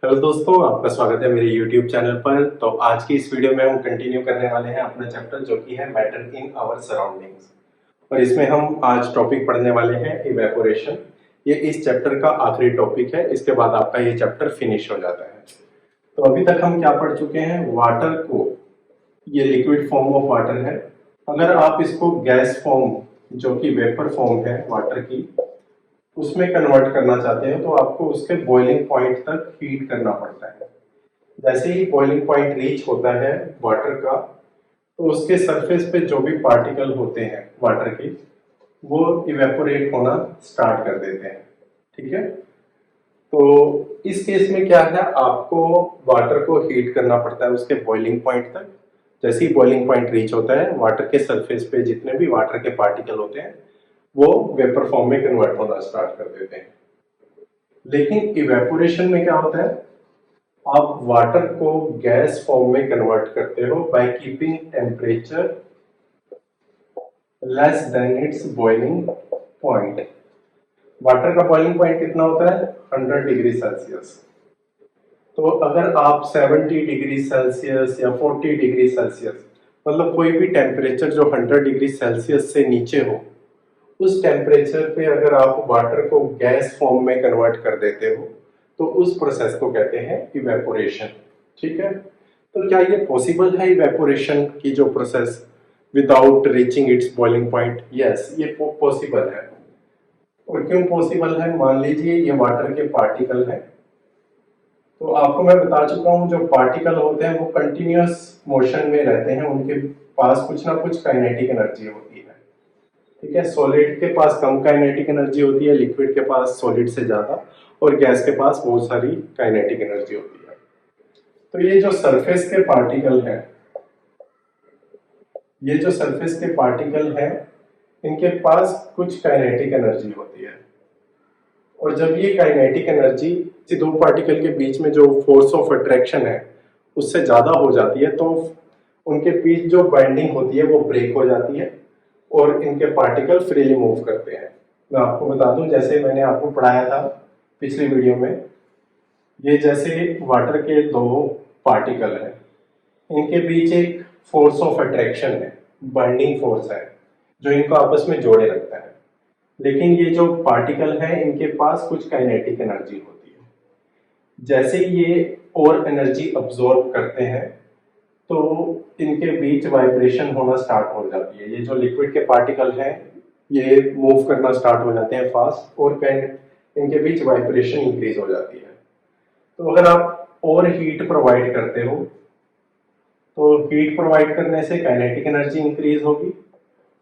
Hello दोस्तों, आपका स्वागत है मेरे YouTube चैनल पर। तो आज की इस वीडियो में हम कंटिन्यू करने वाले हैं अपना चैप्टर जो कि है मैटर इन आवर सराउंडिंग्स। और इसमें हम आज टॉपिक पढ़ने वाले हैं इवेपोरेशन। ये इस चैप्टर का आखिरी टॉपिक है, इसके बाद आपका ये चैप्टर फिनिश हो जाता है। तो अभी तक हम क्या पढ़ चुके हैं? वाटर को, ये लिक्विड फॉर्म ऑफ वाटर है। अगर आप इसको गैस फॉर्म, जो कि वेपर फॉर्म है वाटर की, उसमें कन्वर्ट करना चाहते हैं तो आपको उसके बॉइलिंग पॉइंट तक हीट करना पड़ता है। जैसे ही बॉइलिंग पॉइंट रीच होता है वाटर का, तो उसके सरफेस पे जो भी पार्टिकल होते हैं वाटर के, वो इवेपोरेट होना स्टार्ट कर देते हैं। ठीक है, तो इस केस में क्या है, आपको वाटर को हीट करना पड़ता है उसके बॉइलिंग पॉइंट तक। जैसे ही बॉइलिंग पॉइंट रीच होता है, वाटर के सरफेस पे जितने भी वाटर के पार्टिकल होते हैं वो वेपर फॉर्म में कन्वर्ट होना स्टार्ट कर देते हैं। लेकिन इवेपोरेशन में क्या होता है, आप वाटर को गैस फॉर्म में कन्वर्ट करते हो by keeping temperature less than it's boiling point. Water का बॉइलिंग पॉइंट कितना होता है? 100 डिग्री सेल्सियस। तो अगर आप 70 डिग्री सेल्सियस या 40 डिग्री सेल्सियस, मतलब कोई भी टेम्परेचर जो 100 डिग्री सेल्सियस से नीचे हो, उस टेम्परेचर पे अगर आप वाटर को गैस फॉर्म में कन्वर्ट कर देते हो तो उस प्रोसेस को कहते हैं इवेपोरेशन। ठीक है, तो क्या ये पॉसिबल है इवेपोरेशन की जो process without reaching it's boiling point? Yes, ये पॉसिबल है। और क्यों पॉसिबल है? मान लीजिए ये वाटर के पार्टिकल है, तो आपको मैं बता चुका हूं जो पार्टिकल होते हैं वो कंटिन्यूअस मोशन में रहते हैं, उनके पास कुछ ना कुछ काइनेटिक एनर्जी होती है। ठीक है, सॉलिड के पास कम काइनेटिक एनर्जी होती है, लिक्विड के पास सॉलिड से ज्यादा, और गैस के पास बहुत सारी काइनेटिक एनर्जी होती है। तो ये जो सरफेस के पार्टिकल है, ये जो सरफेस के पार्टिकल है, इनके पास कुछ काइनेटिक एनर्जी होती है। और जब ये काइनेटिक एनर्जी दो पार्टिकल के बीच में जो फोर्स ऑफ अट्रैक्शन है उससे ज्यादा हो जाती है, तो उनके बीच जो बाइंडिंग होती है वो ब्रेक हो जाती है और इनके पार्टिकल फ्रीली मूव करते हैं। मैं आपको बता दूं, जैसे मैंने आपको पढ़ाया था पिछली वीडियो में, ये जैसे वाटर के दो पार्टिकल हैं, इनके बीच एक फोर्स ऑफ अट्रैक्शन है, बाइंडिंग फोर्स है जो इनको आपस में जोड़े रखता है। लेकिन ये जो पार्टिकल है इनके पास कुछ काइनेटिक एनर्जी होती है। जैसे ही ये और एनर्जी अब्सॉर्ब करते हैं तो इनके बीच वाइब्रेशन होना स्टार्ट हो जाती है। ये जो लिक्विड के पार्टिकल हैं ये मूव करना स्टार्ट हो जाते हैं फास्ट, और इनके बीच वाइब्रेशन इंक्रीज हो जाती है। तो अगर आप और हीट प्रोवाइड करते हो तो हीट प्रोवाइड करने से काइनेटिक एनर्जी इंक्रीज होगी,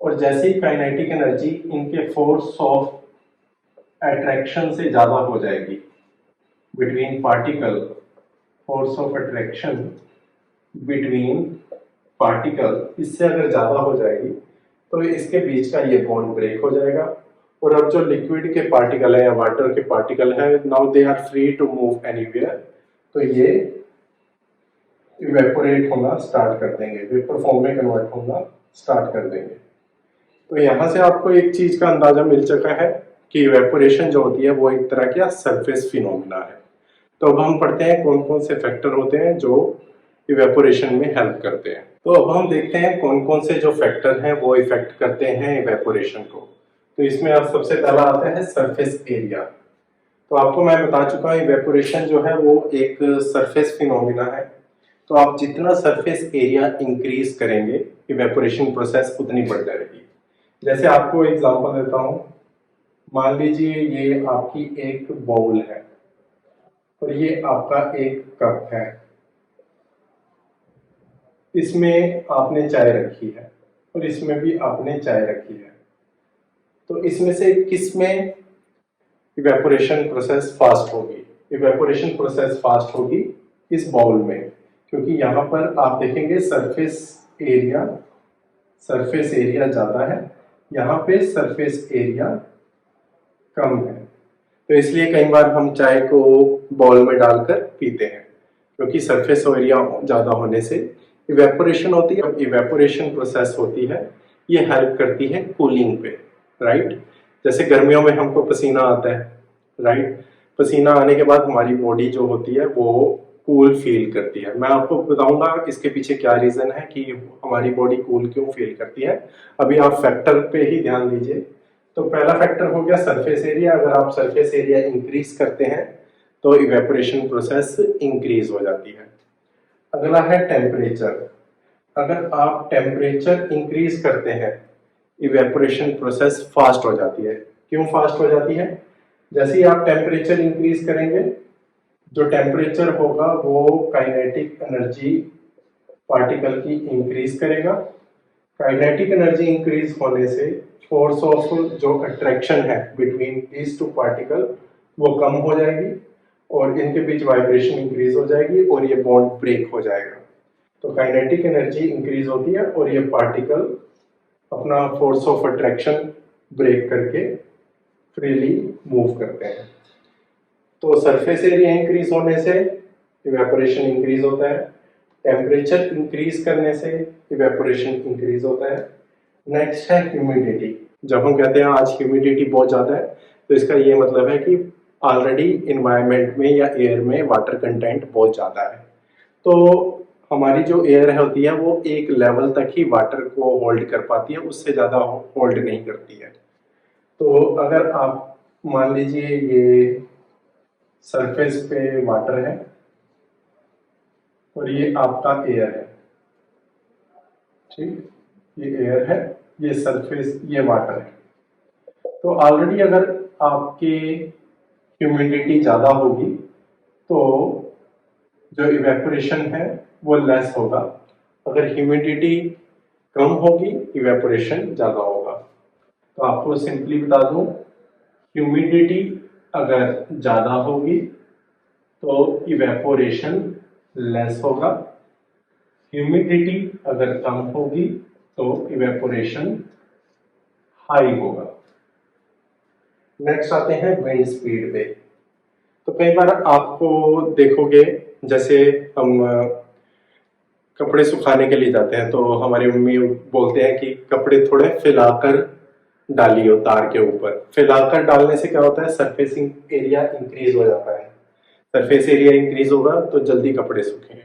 और जैसे ही काइनेटिक एनर्जी इनके फोर्स ऑफ अट्रैक्शन से ज्यादा हो जाएगी between particle, force of attraction between particle इससे अगर ज्यादा हो जाएगी तो इसके बीच का ये बॉन्ड ब्रेक हो जाएगा। और अब जो लिक्विड के पार्टिकल है या वाटर के पार्टिकल है, now they are free to move anywhere, तो ये इवेपोरेट होना स्टार्ट कर देंगे, वेपर फॉर्म में कन्वर्ट होना स्टार्ट कर देंगे। तो यहाँ से आपको एक चीज का अंदाजा मिल चुका है कि इवेपोरेशन जो होती है वो एक तरह का सरफेस फिनोमिना है। तो अब हम पढ़ते हैं कौन कौन से फैक्टर होते हैं जो इवेपोरेशन में हेल्प करते हैं। तो अब हम देखते हैं कौन कौन से जो फैक्टर हैं वो इफेक्ट करते हैं इवेपोरेशन को। तो इसमें अब सबसे पहला आता है सरफेस एरिया। तो आपको मैं बता चुका हूँ इवेपोरेशन जो है वो एक सरफेस फिनोमिना है। तो आप जितना सरफेस एरिया इंक्रीज करेंगे इवेपोरेशन प्रोसेस उतनी बढ़ जाएगी। जैसे आपको एग्जांपल देता हूँ, मान लीजिए ये आपकी एक बाउल है और ये आपका एक कप है, इसमें आपने चाय रखी है और इसमें भी आपने चाय रखी है। तो इसमें से किस में इवेपोरेशन प्रोसेस फास्ट होगी? इवेपोरेशन प्रोसेस फास्ट होगी इस बाउल में, क्योंकि यहाँ पर आप देखेंगे सरफेस एरिया ज्यादा है, यहाँ पे सरफेस एरिया कम है। तो इसलिए कई बार हम चाय को बाउल में डालकर पीते हैं, क्योंकि सरफेस एरिया ज्यादा होने से इवेपोरेशन होती है। अब इवेपोरेशन प्रोसेस होती है, ये हेल्प करती है कूलिंग पे, राइट। जैसे गर्मियों में हमको पसीना आता है, राइट, पसीना आने के बाद हमारी बॉडी जो होती है वो कूल फील करती है। मैं आपको बताऊंगा इसके पीछे क्या रीजन है कि हमारी बॉडी कूल क्यों फील करती है। अभी आप फैक्टर पे ही ध्यान दीजिए। तो पहला फैक्टर हो गया सरफेस एरिया। अगर आप सरफेस एरिया इंक्रीज करते हैं तो इवेपोरेशन प्रोसेस इंक्रीज हो जाती है। अगला है टेम्परेचर। अगर आप टेम्परेचर इंक्रीज करते हैं इवेपोरेशन प्रोसेस फास्ट हो जाती है। क्यों फास्ट हो जाती है? जैसे ही आप टेम्परेचर इंक्रीज करेंगे, जो टेम्परेचर होगा वो काइनेटिक एनर्जी पार्टिकल की इंक्रीज करेगा। काइनेटिक एनर्जी इंक्रीज होने से फोर्स ऑफ जो अट्रैक्शन है बिटवीन दीज टू पार्टिकल वो कम हो जाएगी और इनके बीच वाइब्रेशन इंक्रीज हो जाएगी और ये बॉन्ड ब्रेक हो जाएगा। तो काइनेटिक एनर्जी इंक्रीज होती है और ये पार्टिकल अपना फोर्स ऑफ अट्रैक्शन ब्रेक करके फ्रीली मूव करते हैं। तो सरफेस एरिया इंक्रीज होने से इवेपोरेशन इंक्रीज होता है। टेम्परेचर इंक्रीज करने से इवेपोरेशन इंक्रीज होता है। नेक्स्ट है ह्यूमिडिटी। जब हम कहते हैं आज ह्यूमिडिटी बहुत ज़्यादा है तो इसका ये मतलब है कि ऑलरेडी इन्वायरमेंट में या एयर में वाटर कंटेंट बहुत ज़्यादा है। तो हमारी जो एयर होती है वो एक लेवल तक ही वाटर को होल्ड कर पाती है, उससे ज़्यादा होल्ड नहीं करती है। तो अगर आप मान लीजिए ये सरफेस पे वाटर है और ये आपका एयर है, ठीक, ये एयर है, ये सरफेस, ये वाटर है। तो ऑलरेडी अगर आपकी ह्यूमिडिटी ज़्यादा होगी तो जो इवेपोरेशन है वो लेस होगा। अगर ह्यूमिडिटी कम होगी इवेपोरेशन ज़्यादा होगा। तो आपको सिंपली बता दूं, ह्यूमिडिटी अगर ज़्यादा होगी तो इवेपोरेशन लेस होगा। ह्यूमिडिटी अगर कम होगी तो इवेपोरेशन हाई होगा। नेक्स्ट आते हैं विंड स्पीड पे। तो कई बार आपको देखोगे, जैसे हम कपड़े सुखाने के लिए जाते हैं तो हमारी मम्मी बोलते हैं कि कपड़े थोड़े फैलाकर डालियो तार के ऊपर। फैलाकर डालने से क्या होता है, सरफेसिंग एरिया इंक्रीज हो जाता है। सरफेस एरिया इंक्रीज होगा तो जल्दी कपड़े सूखेंगे।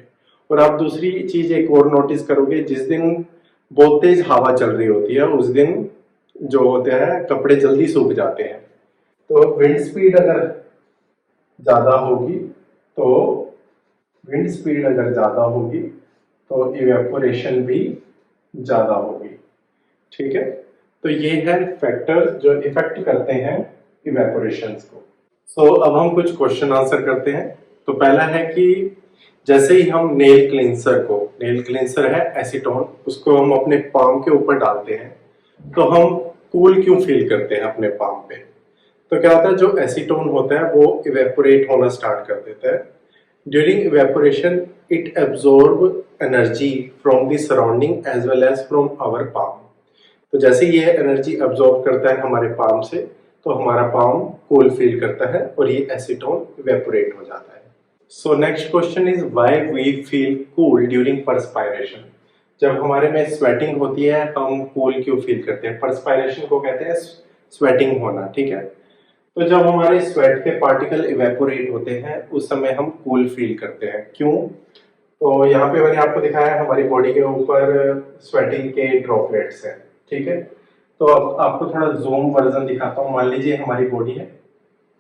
और आप दूसरी चीज एक और नोटिस करोगे, जिस दिन बहुत तेज हवा चल रही होती है उस दिन जो होते हैं कपड़े जल्दी सूख जाते हैं। तो विंड स्पीड अगर ज्यादा होगी तो तो इवेपोरेशन भी ज्यादा होगी। ठीक है, तो ये है फैक्टर जो इफेक्ट करते हैं इवेपोरेशंस को। सो अब हम कुछ क्वेश्चन आंसर करते हैं। तो पहला है कि जैसे ही हम नेल क्लींसर है एसीटोन, उसको हम अपने पाम के ऊपर डालते हैं तो हम कूल क्यों फील करते हैं अपने पाम पे? तो क्या होता है, जो एसीटोन होता है वो इवेपोरेट होना स्टार्ट कर देता है। During evaporation it absorb energy from the surrounding as well as from our palm. तो जैसे ये एनर्जी एब्जॉर्ब करता है हमारे पाम से तो हमारा पाम कूल फील करता है और ये एसीटोन इवेपोरेट हो जाता है। So next question is why we feel cool during perspiration. जब हमारे में स्वेटिंग होती है हम कूल क्यों फील करते हैं? परस्पायरेशन को कहते हैं स्वेटिंग होना, ठीक है। तो जब हमारे स्वेट के पार्टिकल इवेपोरेट होते हैं उस समय हम कूल फील करते हैं। क्यों? तो यहाँ पे मैंने आपको दिखाया है हमारी बॉडी के ऊपर स्वेटिंग के ड्रॉपलेट्स हैं, ठीक है। तो अब आपको थोड़ा जूम वर्जन दिखाता हूँ। मान लीजिए हमारी बॉडी है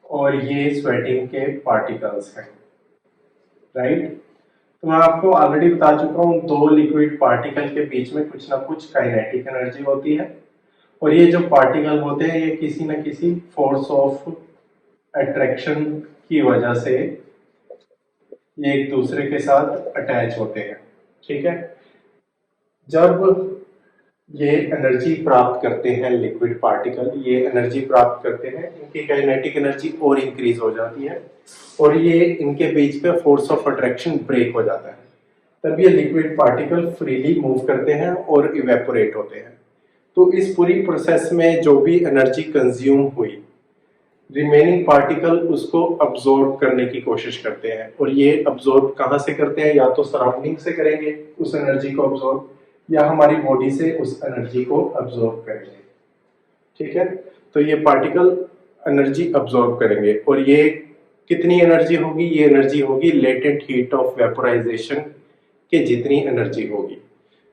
और ये स्वेटिंग के पार्टिकल्स हैं, राइट। तो मैं आपको ऑलरेडी बता चुका हूँ, दो लिक्विड पार्टिकल के बीच में कुछ ना कुछ काइनेटिक एनर्जी होती है और ये जो पार्टिकल होते हैं ये किसी न किसी फोर्स ऑफ अट्रैक्शन की वजह से ये एक दूसरे के साथ अटैच होते हैं, ठीक है। जब ये एनर्जी प्राप्त करते हैं लिक्विड पार्टिकल, ये एनर्जी प्राप्त करते हैं, इनकी काइनेटिक एनर्जी और इंक्रीज हो जाती है और ये इनके बीच पे फोर्स ऑफ अट्रैक्शन ब्रेक हो जाता है। तब ये लिक्विड पार्टिकल फ्रीली मूव करते हैं और इवेपोरेट होते हैं। तो इस पूरी प्रोसेस में जो भी एनर्जी कंज्यूम हुई, रिमेनिंग पार्टिकल उसको अब्जॉर्ब करने की कोशिश करते हैं। और ये अब्जॉर्ब कहाँ से करते हैं? या तो सराउंडिंग से करेंगे उस एनर्जी को अब्जॉर्ब, या हमारी बॉडी से उस एनर्जी को अब्जॉर्ब करेंगे, ठीक है। तो ये पार्टिकल एनर्जी अब्जॉर्ब करेंगे और ये कितनी एनर्जी होगी? ये एनर्जी होगी लेटेंट हीट ऑफ वेपोराइजेशन के जितनी एनर्जी होगी।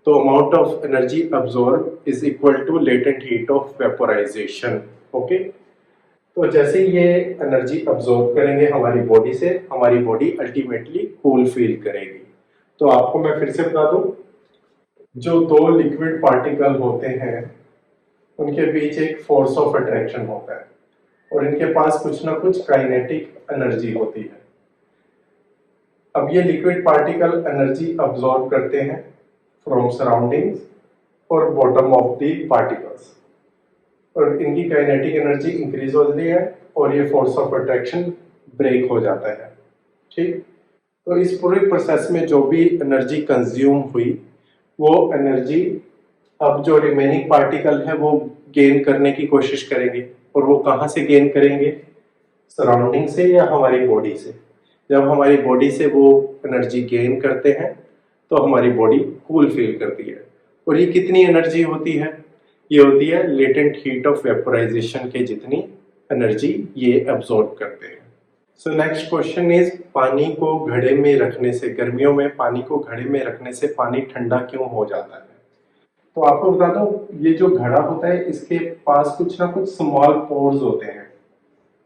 तो amount of energy absorb is equal to latent heat of vaporisation. Okay, तो जैसे ये एनर्जी अब्सॉर्ब करेंगे हमारी बॉडी से, हमारी बॉडी अल्टीमेटली कूल फील करेगी। तो आपको मैं फिर से बता दूं, जो दो लिक्विड पार्टिकल होते हैं उनके बीच एक फोर्स ऑफ अट्रैक्शन होता है और इनके पास कुछ ना कुछ काइनेटिक एनर्जी होती है। अब ये लिक्विड पार्टिकल एनर्जी अब्सॉर्ब करते हैं फ्रॉम सराउंडिंग्स और बॉटम ऑफ द पार्टिकल्स, और इनकी काइनेटिक एनर्जी इंक्रीज होती है और ये फोर्स ऑफ अट्रैक्शन ब्रेक हो जाता है। ठीक, तो इस पूरे प्रोसेस में जो भी एनर्जी कंज्यूम हुई वो एनर्जी अब जो रिमेनिंग पार्टिकल है वो गेन करने की कोशिश करेंगे। और वो कहाँ से गेन करेंगे? सराउंडिंग से या हमारी बॉडी से। जब हमारी बॉडी से वो एनर्जी गेन करते हैं तो हमारी बॉडी कूल फील करती है। और ये कितनी एनर्जी होती है? ये होती है लेटेंट हीट ऑफ वेपोराइजेशन के जितनी एनर्जी ये अब्सॉर्ब करते हैं। सो नेक्स्ट क्वेश्चन इज, पानी को घड़े में रखने से, गर्मियों में पानी को घड़े में रखने से पानी ठंडा क्यों हो जाता है? तो आपको बता दो, ये जो घड़ा होता है इसके पास कुछ ना कुछ स्मॉल पोर्स होते हैं।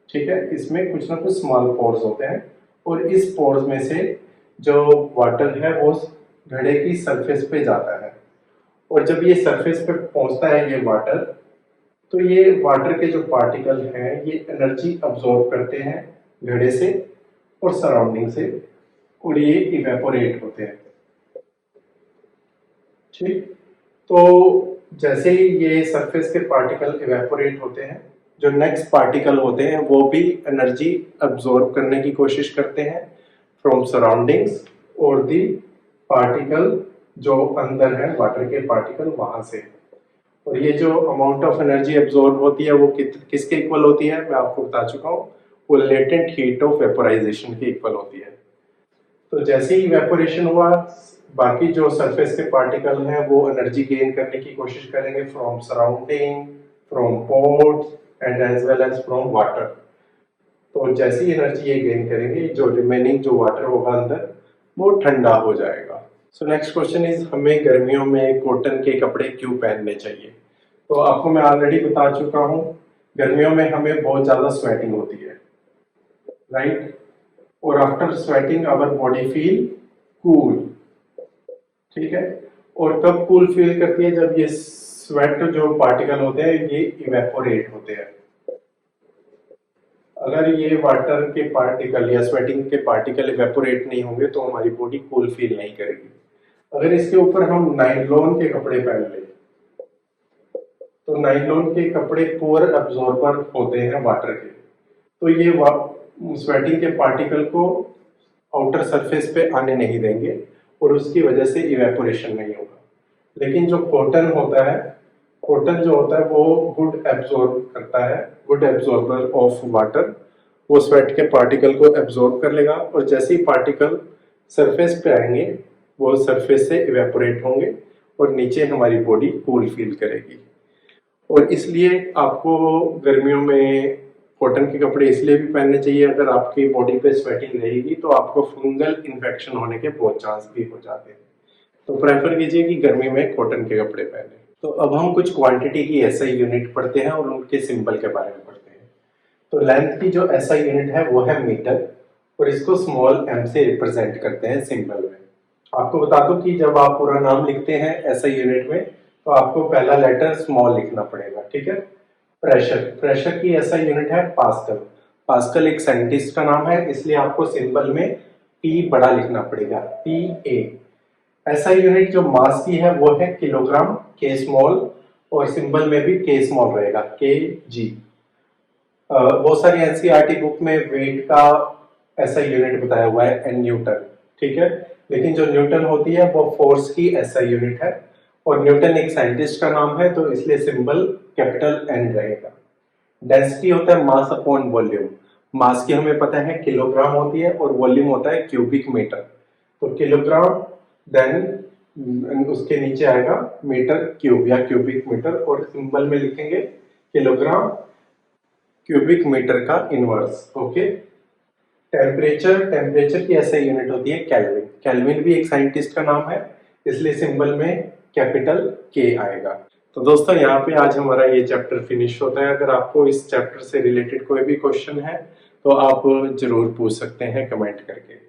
ठीक है, इसमें कुछ ना कुछ स्मॉल पोर्स होते हैं और इस पोर्स में से जो वाटर है वो घड़े की सरफेस पे जाता है और जब ये सरफेस पे पहुंचता है ये वाटर, तो ये वाटर के जो पार्टिकल हैं ये एनर्जी अब्सॉर्ब करते हैं घड़े से और सराउंडिंग से और ये इवेपोरेट होते हैं। ठीक, तो जैसे ही ये सरफेस के पार्टिकल इवेपोरेट होते हैं, जो नेक्स्ट पार्टिकल होते हैं वो भी एनर्जी अब्सॉर्ब करने की कोशिश करते हैं फ्रॉम सराउंडिंग्स और दी पार्टिकल जो अंदर है वाटर के पार्टिकल वहां से। और ये जो अमाउंट ऑफ एनर्जी अब्सॉर्ब होती है वो किसके इक्वल होती है? मैं आपको बता चुका हूँ, वो लेटेंट हीट ऑफ वेपोराइजेशन के इक्वल होती है। तो जैसे ही इवेपोरेशन हुआ, बाकी जो सरफेस के पार्टिकल हैं वो एनर्जी गेन करने की कोशिश करेंगे from surrounding, from pores and as well as from water. तो जैसी एनर्जी ये गेन करेंगे, जो रिमेनिंग जो वाटर होगा अंदर वो ठंडा हो जाएगा। सो नेक्स्ट क्वेश्चन इज, हमें गर्मियों में कॉटन के कपड़े क्यों पहनने चाहिए? तो आपको मैं ऑलरेडी बता चुका हूँ, गर्मियों में हमें बहुत ज्यादा स्वेटिंग होती है, राइट? और after sweating our body feel cool. ठीक है, और कब कूल फील करती है? जब ये स्वेट जो पार्टिकल होते हैं ये इवेपोरेट होते हैं। अगर ये वाटर के पार्टिकल या स्वेटिंग के पार्टिकल इवेपोरेट नहीं होंगे तो हमारी बॉडी कूल फील नहीं करेगी। अगर इसके ऊपर हम नाइलॉन के कपड़े पहन लें तो नाइलॉन के कपड़े पुअर अब्सॉर्बर होते हैं वाटर के, तो ये स्वेटिंग के पार्टिकल को आउटर सरफेस पे आने नहीं देंगे और उसकी वजह से इवेपोरेशन नहीं होगा। लेकिन जो कॉटन होता है, कॉटन जो होता है वो गुड एब्सॉर्ब करता है, गुड एब्सॉर्बर ऑफ वाटर। वो स्वेट के पार्टिकल को एब्सॉर्ब कर लेगा और जैसे ही पार्टिकल सरफेस पे आएंगे वो सरफेस से इवेपोरेट होंगे और नीचे हमारी बॉडी कूल फील करेगी। और इसलिए आपको गर्मियों में कॉटन के कपड़े इसलिए भी पहनने चाहिए, अगर आपकी बॉडी पे स्वेटिंग रहेगी तो आपको फंगल इन्फेक्शन होने के बहुत चांस भी हो जाते हैं। तो प्रेफर कीजिए कि गर्मी में कॉटन के कपड़े पहने। तो अब हम कुछ क्वांटिटी की एसआई यूनिट पढ़ते हैं और उनके सिंबल के बारे में पढ़ते हैं। तो लेंथ की जो एसआई यूनिट है वो है मीटर और इसको स्मॉल एम से रिप्रेजेंट करते हैं सिंबल में। आपको बता दूं कि जब आप पूरा नाम लिखते हैं एसआई यूनिट में तो आपको पहला लेटर स्मॉल लिखना पड़ेगा। ठीक है, प्रेशर, प्रेशर की एसआई यूनिट है पास्कल। पास्कल एक साइंटिस्ट का नाम है इसलिए आपको सिंबल में पी बड़ा लिखना पड़ेगा, PA। एसआई यूनिट जो मास की है वो है किलोग्राम, के स्मॉल, और सिंबल में भी के स्मॉल रहेगा, KG। बहुत सारी एनसीईआरटी बुक में वेट का एसआई यूनिट बताया हुआ है एन न्यूटन। ठीक है, लेकिन जो न्यूटन होती है वो फोर्स की एसआई यूनिट है और न्यूटन एक साइंटिस्ट का नाम है तो इसलिए सिंबल कैपिटल एन रहेगा। डेंसिटी होता है मास अपॉन वॉल्यूम। मास की हमें पता है किलोग्राम होती है और वॉल्यूम होता है क्यूबिक मीटर। तो किलोग्राम देन उसके नीचे आएगा मीटर क्यूब या क्यूबिक मीटर और सिंबल में लिखेंगे किलोग्राम क्यूबिक मीटर का इनवर्स। ओके, टेम्परेचर की ऐसे यूनिट होती है केल्विन। केल्विन भी एक साइंटिस्ट का नाम है, इसलिए सिंबल में कैपिटल के आएगा। तो दोस्तों यहाँ पे आज हमारा ये चैप्टर फिनिश होता है। अगर आपको इस चैप्टर से रिलेटेड कोई भी क्वेश्चन है तो आप जरूर पूछ सकते हैं कमेंट करके।